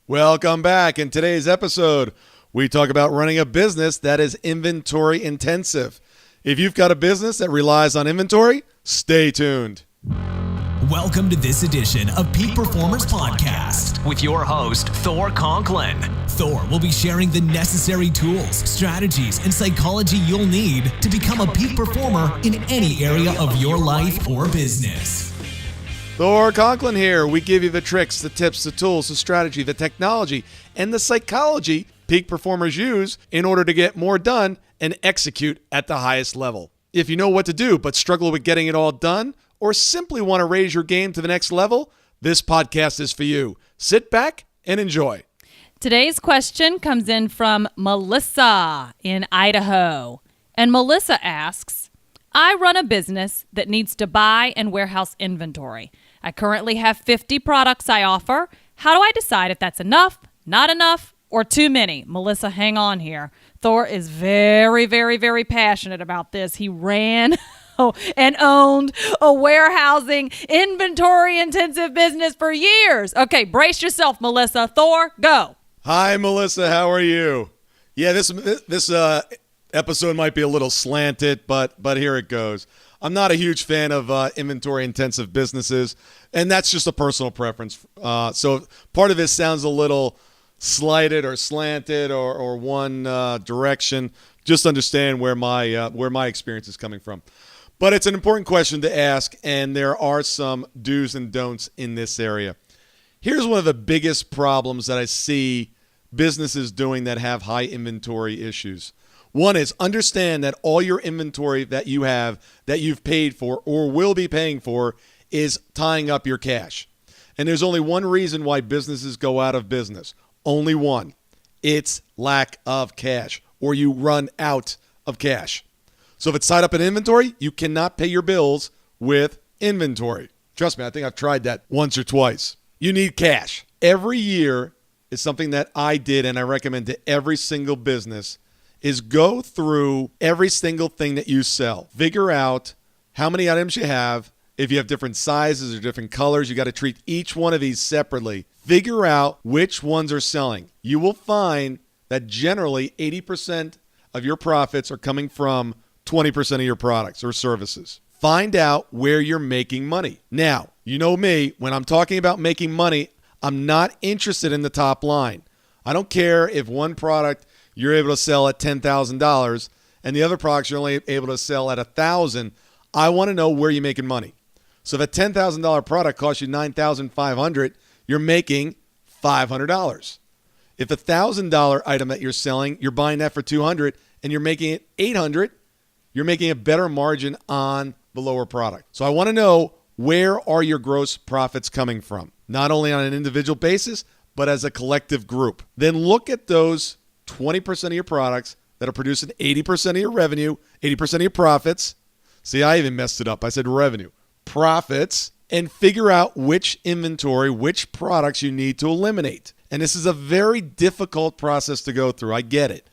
Welcome back. In today's episode, we talk about running a business that is inventory intensive. If you've got a business that relies on inventory, stay tuned. Welcome to this edition of Peak Performance Podcast with your host, Thor Conklin. Thor will be sharing the necessary tools, strategies, and psychology you'll need to become a peak performer in any area of your life or business. Thor Conklin here. We give you the tricks, the tips, the tools, the strategy, the technology, and the psychology peak performers use in order to get more done and execute at the highest level. If you know what to do but struggle with getting it all done, or simply want to raise your game to the next level, this podcast is for you. Sit back and enjoy. Today's question comes in from Melissa in Idaho. And Melissa asks, I run a business that needs to buy and warehouse inventory. I currently have 50 products I offer. How do I decide if that's enough, not enough, or too many? Melissa, hang on here. Thor is very, very, very passionate about this. He ran and owned a warehousing, inventory-intensive business for years. Okay, brace yourself, Melissa. Thor, go. Hi, Melissa. How are you? Yeah, this episode might be a little slanted, but here it goes. I'm not a huge fan of inventory-intensive businesses, and that's just a personal preference. So part of this sounds a little slighted or slanted or one direction. Just understand where my experience is coming from. But it's an important question to ask, and there are some do's and don'ts in this area. Here's one of the biggest problems that I see businesses doing that have high inventory issues. One is understand that all your inventory that you have, that you've paid for or will be paying for, is tying up your cash. And there's only one reason why businesses go out of business. Only one. It's lack of cash, or you run out of cash. So if it's tied up in inventory, you cannot pay your bills with inventory. Trust me, I think I've tried that once or twice. You need cash. Every year is something that I did and I recommend to every single business is go through every single thing that you sell. Figure out how many items you have. If you have different sizes or different colors, you got to treat each one of these separately. Figure out which ones are selling. You will find that generally 80% of your profits are coming from 20% of your products or services. Find out where you're making money. Now, you know me, when I'm talking about making money, I'm not interested in the top line. I don't care if one product you're able to sell at $10,000 and the other products you're only able to sell at $1,000. I want to know where you're making money. So if a $10,000 product costs you $9,500, you're making $500. If a $1,000 item that you're selling, you're buying that for $200 and you're making it $800, you're making a better margin on the lower product. So I want to know, where are your gross profits coming from? Not only on an individual basis, but as a collective group. Then look at those 20% of your products that are producing 80% of your revenue, 80% of your profits. See, I even messed it up. I said revenue. Profits, and figure out which inventory, which products you need to eliminate. And this is a very difficult process to go through. I get it.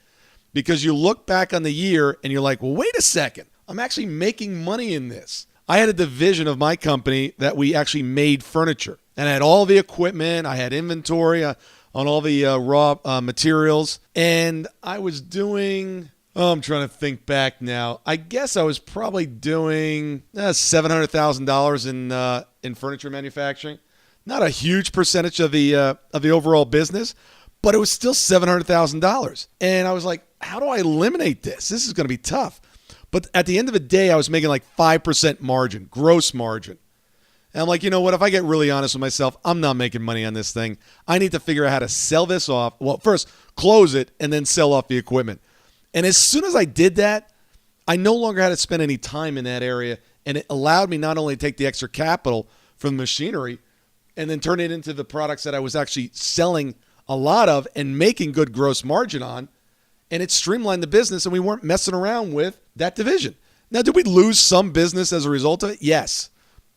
Because you look back on the year and you're like, well, wait a second. I'm actually making money in this. I had a division of my company that we actually made furniture. And I had all the equipment. I had inventory on all the raw materials. And I was doing, I'm trying to think back now. I guess I was probably doing $700,000 in furniture manufacturing. Not a huge percentage of the overall business, but it was still $700,000. And I was like, how do I eliminate this? This is going to be tough. But at the end of the day, I was making like 5% margin, gross margin. And I'm like, you know what? If I get really honest with myself, I'm not making money on this thing. I need to figure out how to sell this off. Well, first, close it and then sell off the equipment. And as soon as I did that, I no longer had to spend any time in that area. And it allowed me not only to take the extra capital from the machinery and then turn it into the products that I was actually selling a lot of and making good gross margin on. And it streamlined the business, and we weren't messing around with that division. Now, did we lose some business as a result of it? Yes.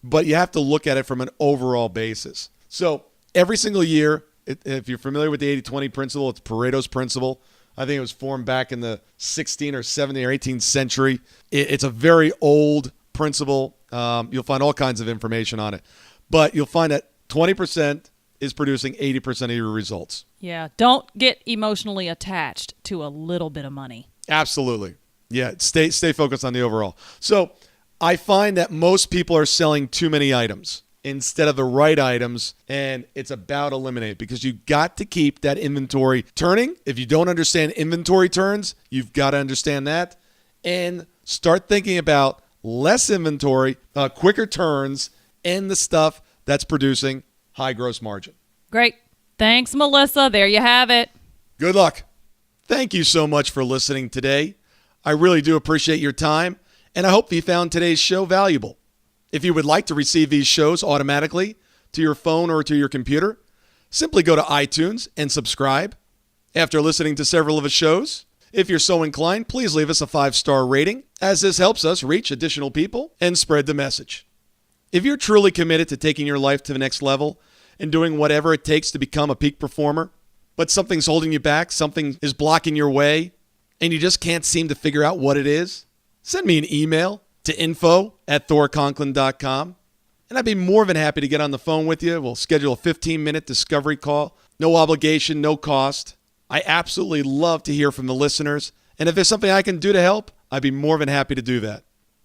But you have to look at it from an overall basis. So every single year, if you're familiar with the 80-20 principle, it's Pareto's principle. I think it was formed back in the 16th or 17th or 18th century. It's a very old principle. You'll find all kinds of information on it. But you'll find that 20% is producing 80% of your results. Yeah, don't get emotionally attached to a little bit of money. Absolutely. Yeah, stay focused on the overall. So I find that most people are selling too many items instead of the right items, and it's about eliminate because you've got to keep that inventory turning. If you don't understand inventory turns, you've got to understand that and start thinking about less inventory, quicker turns, and the stuff that's producing high gross margin. Great. Thanks, Melissa. There you have it. Good luck. Thank you so much for listening today. I really do appreciate your time, and I hope you found today's show valuable. If you would like to receive these shows automatically to your phone or to your computer, simply go to iTunes and subscribe. After listening to several of the shows, if you're so inclined, please leave us a 5-star rating, as this helps us reach additional people and spread the message. If you're truly committed to taking your life to the next level and doing whatever it takes to become a peak performer, but something's holding you back, something is blocking your way, and you just can't seem to figure out what it is, send me an email to info@thorconklin.com, and I'd be more than happy to get on the phone with you. We'll schedule a 15-minute discovery call. No obligation, no cost. I absolutely love to hear from the listeners, and if there's something I can do to help, I'd be more than happy to do that.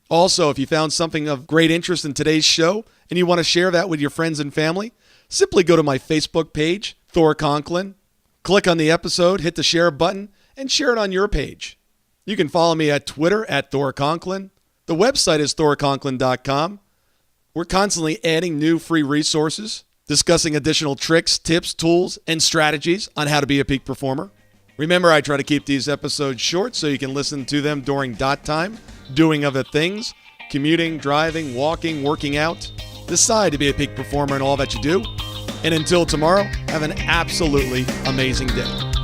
Also, if you found something of great interest in today's show and you want to share that with your friends and family, simply go to my Facebook page, Thor Conklin, click on the episode, hit the share button, and share it on your page. You can follow me at Twitter at Thor Conklin. The website is thorconklin.com. We're constantly adding new free resources, discussing additional tricks, tips, tools, and strategies on how to be a peak performer. Remember, I try to keep these episodes short so you can listen to them during dot time, doing other things, commuting, driving, walking, working out. Decide to be a peak performer in all that you do. And until tomorrow, have an absolutely amazing day.